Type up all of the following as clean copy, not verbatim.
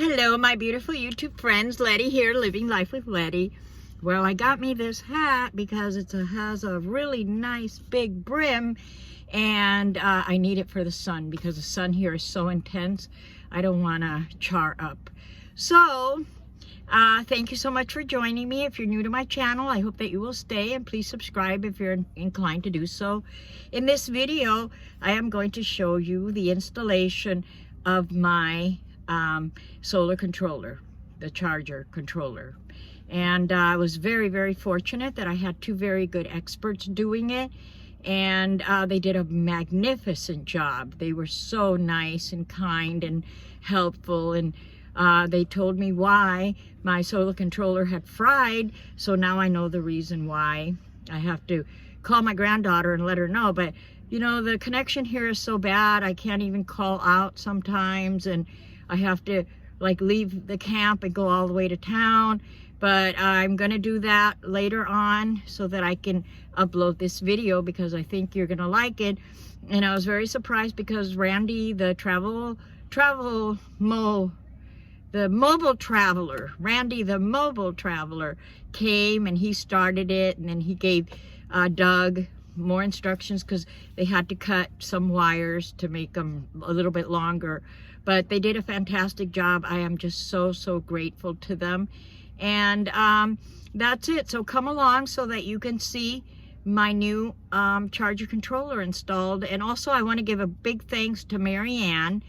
Hello, my beautiful YouTube friends. Letty here, living life with Letty. Well, I got me this hat because it has a really nice big brim, and I need it for the sun because the sun here is so intense. I don't want to char up. So, thank you so much for joining me. If you're new to my channel, I hope that you will stay, and please subscribe if you're inclined to do so. In this video, I am going to show you the installation of my solar controller, the charger controller. And I was very, very fortunate that I had two very good experts doing it, and they did a magnificent job. They were so nice and kind and helpful, and they told me why my solar controller had fried, so now I know the reason why. I have to call my granddaughter and let her know, but you know, the connection here is so bad, I can't even call out sometimes, and I have to like leave the camp and go all the way to town. But I'm gonna do that later on so that I can upload this video because I think you're gonna like it. And I was very surprised because Randy, the mobile traveler, Randy the mobile traveler came and he started it, and then he gave Doug more instructions because they had to cut some wires to make them a little bit longer. But they did a fantastic job. I am just so grateful to them. And that's it. So come along so that you can see my new charger controller installed. And also I want to give a big thanks to Marianne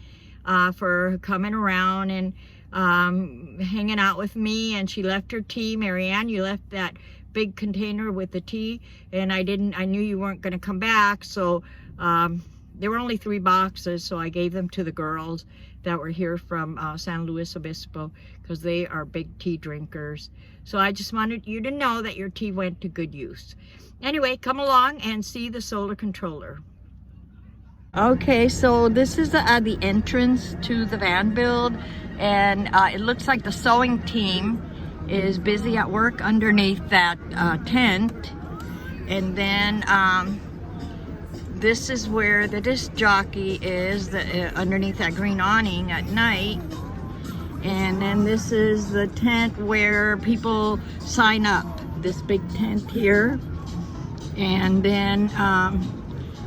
for coming around and hanging out with me. And she left her tea. Marianne, you left that big container with the tea, and I knew you weren't going to come back, so there were only 3 boxes, so I gave them to the girls that were here from San Luis Obispo because they are big tea drinkers. So I just wanted you to know that your tea went to good use. Anyway, come along and see the solar controller. Okay, so this is the entrance to the van build, and it looks like the sewing team is busy at work underneath that tent. And then this is where the disc jockey is, underneath that green awning at night. And then this is the tent where people sign up, this big tent here. And then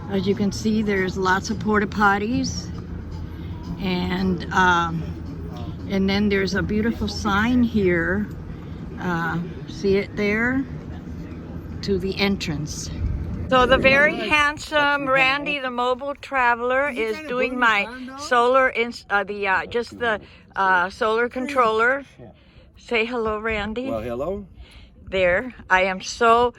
as you can see, there's lots of porta potties, and then there's a beautiful sign here. See it there? To the entrance. So the very handsome Randy the mobile traveler is doing my solar solar controller. Say hello, Randy. Well, hello. There. I am so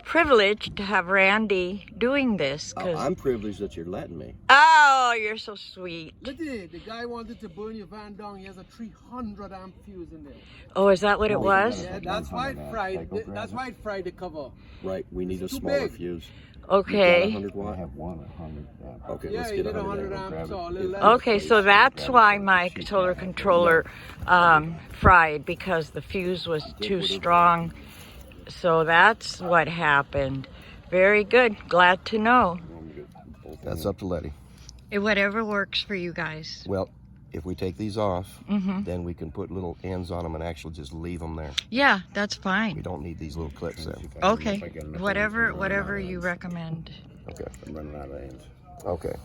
privileged to have Randy doing this. I'm privileged that you're letting me. Oh, you're so sweet. The guy wanted to burn your van down. He has a 300 amp fuse in there. Oh, is that what it was? Yeah, that's why it fried. That's why it fried the cover. Right, we need a smaller fuse. Okay. 100 watt? I have one 100 amp. Okay, Yeah, let's you get did 100 100 amp. amps. So a little less. Okay, so that's why my solar controller fried, because the fuse was too strong. So that's what happened. Very good. Glad to know. That's up to Letty. Whatever works for you guys. Well, if we take these off, then we can put little ends on them and actually just leave them there. Yeah, that's We fine. don't need these little clips there. Okay. Whatever you recommend. Okay. I'm running out of ends. Okay.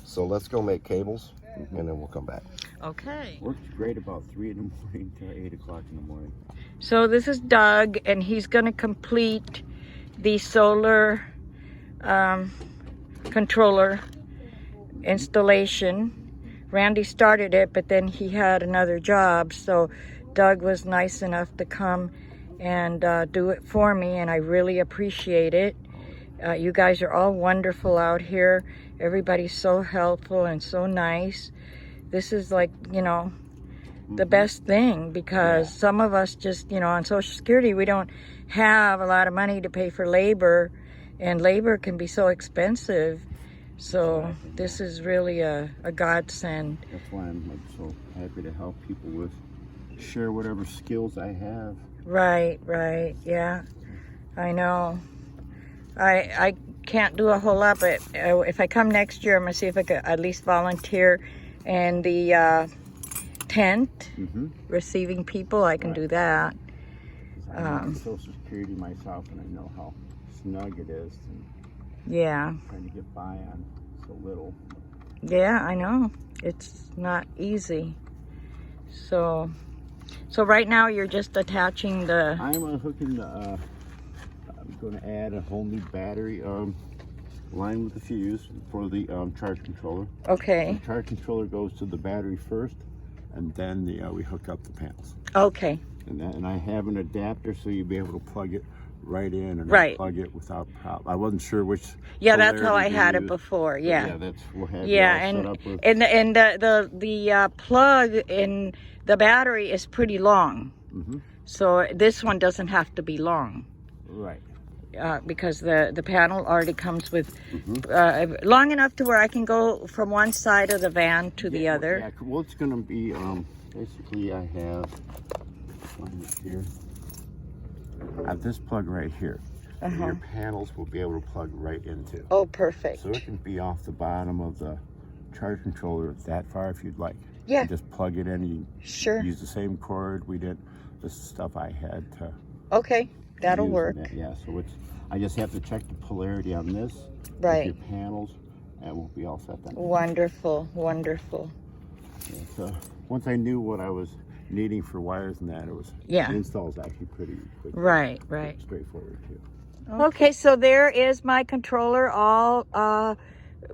So let's go make cables, and then we'll come back. Okay. Works great about 3 in the morning to 8 o'clock in the morning. So this is Doug, and he's going to complete the solar controller installation. Randy started it, but then he had another job, so Doug was nice enough to come and do it for me, and I really appreciate it. You guys are all wonderful out here. Everybody's so helpful and so nice. This is like, you know, the best thing, because some of us just, you know, on Social Security, we don't have a lot of money to pay for labor, and labor can be so expensive. So this is really a godsend. That's why I'm like so happy to help people with, share whatever skills I have. Right, yeah, I know. I can't do a whole lot, but if I come next year, I'm gonna see if I could at least volunteer in the tent, Mm-hmm. receiving people. I can do that. I'm on Social Security myself, and I know how snug it is, and Yeah. trying to get by on so little. Yeah, I know. It's not easy. So right now you're just attaching the... I'm hooking the, I'm going to add a whole new battery line with the fuse for the charge controller. Okay. The charge controller goes to the battery first, and then we hook up the panels. Okay. And I have an adapter so you'll be able to plug it right in and Right. plug it without problem. I wasn't sure which. Yeah, that's how I polarity to had it use. before. But Yeah. yeah, that's we'll have Yeah, you all and set up with. the plug in the battery is pretty long, Mhm. so this one doesn't have to be long Right. because the panel already comes with long enough to where I can go from one side of the van to the Yeah, other. Yeah, well, it's going to be basically I have here. I have this plug right here. And your panels will be able to plug right into. Oh, perfect. So it can be off the bottom of the charge controller that far if you'd like. Yeah. And just plug it in. You Sure. use the same cord we did. This is stuff I had to Okay, that'll use work. in that. Yeah, so I just have to check the polarity on this. Right. With your panels, and we'll be all set then. Wonderful, wonderful. Yeah, so once I knew what I was needing for wires and that, Yeah. the install is actually pretty quick. Right. Straightforward too. Okay, so there is my controller all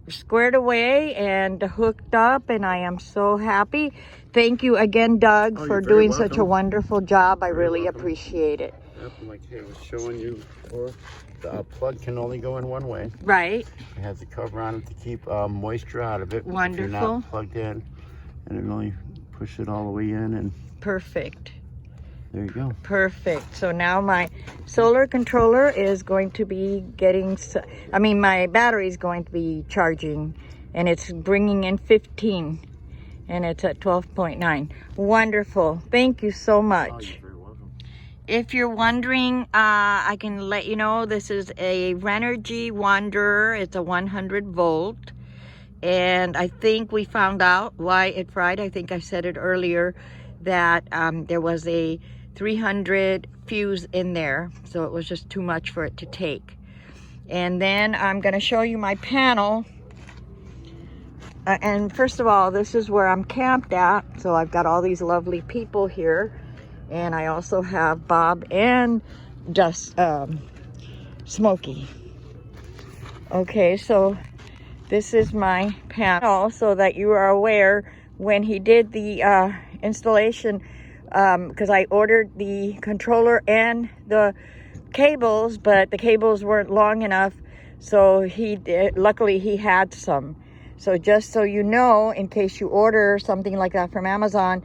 squared away and hooked up, and I am so happy. Thank you again, Doug, Oh, for you're very doing such a welcome. wonderful job. I really welcome. appreciate it. Yep, like I was showing you before, the plug can only go in one way. Right. It has a cover on it to keep moisture out of it. If you're Wonderful. not plugged in, and it only push it all the way in, and Perfect. there you go. Perfect. So now my solar controller is going to be my battery is going to be charging, and it's bringing in 15, and it's at 12.9. Wonderful. Thank you so much. Oh, you're very welcome. If you're wondering, I can let you know this is a Renogy Wanderer. It's a 100 volt. And I think we found out why it fried. I think I said it earlier that there was a 300 fuse in there. So it was just too much for it to take. And then I'm going to show you my panel. And first of all, this is where I'm camped at. So I've got all these lovely people here. And I also have Bob and Smokey. Okay, so this is my panel so that you are aware when he did the installation, because I ordered the controller and the cables, but the cables weren't long enough, so luckily he had some. So just so you know, in case you order something like that from Amazon,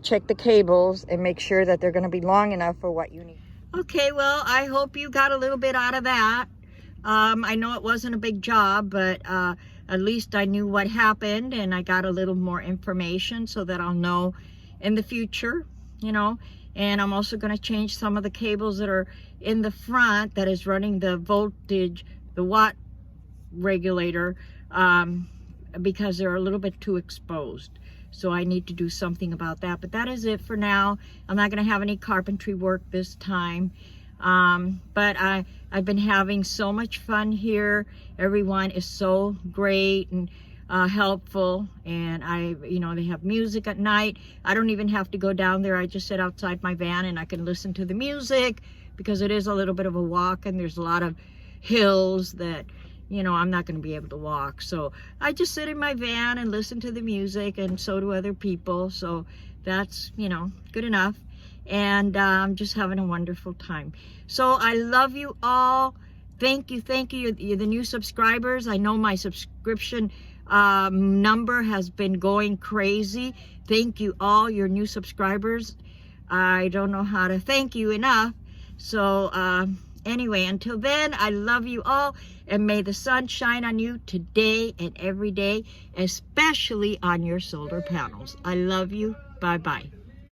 check the cables and make sure that they're going to be long enough for what you need. Okay, well, I hope you got a little bit out of that. I know it wasn't a big job, but at least I knew what happened, and I got a little more information so that I'll know in the future, you know. And I'm also going to change some of the cables that are in the front that is running the voltage, the watt regulator, because they're a little bit too exposed. So I need to do something about that. But that is it for now. I'm not going to have any carpentry work this time. But I've been having so much fun here. Everyone is so great and helpful, and they have music at night. I don't even have to go down there. I just sit outside my van and I can listen to the music, because it is a little bit of a walk and there's a lot of hills that I'm not going to be able to walk. So I just sit in my van and listen to the music, and so do other people. So that's good enough. And I'm just having a wonderful time. So I love you all. Thank you. You're the new subscribers. I know my subscription number has been going crazy. Thank you all, your new subscribers. I don't know how to thank you enough. So anyway, until then, I love you all, and may the sun shine on you today and every day, especially on your solar panels. I love you. Bye-bye.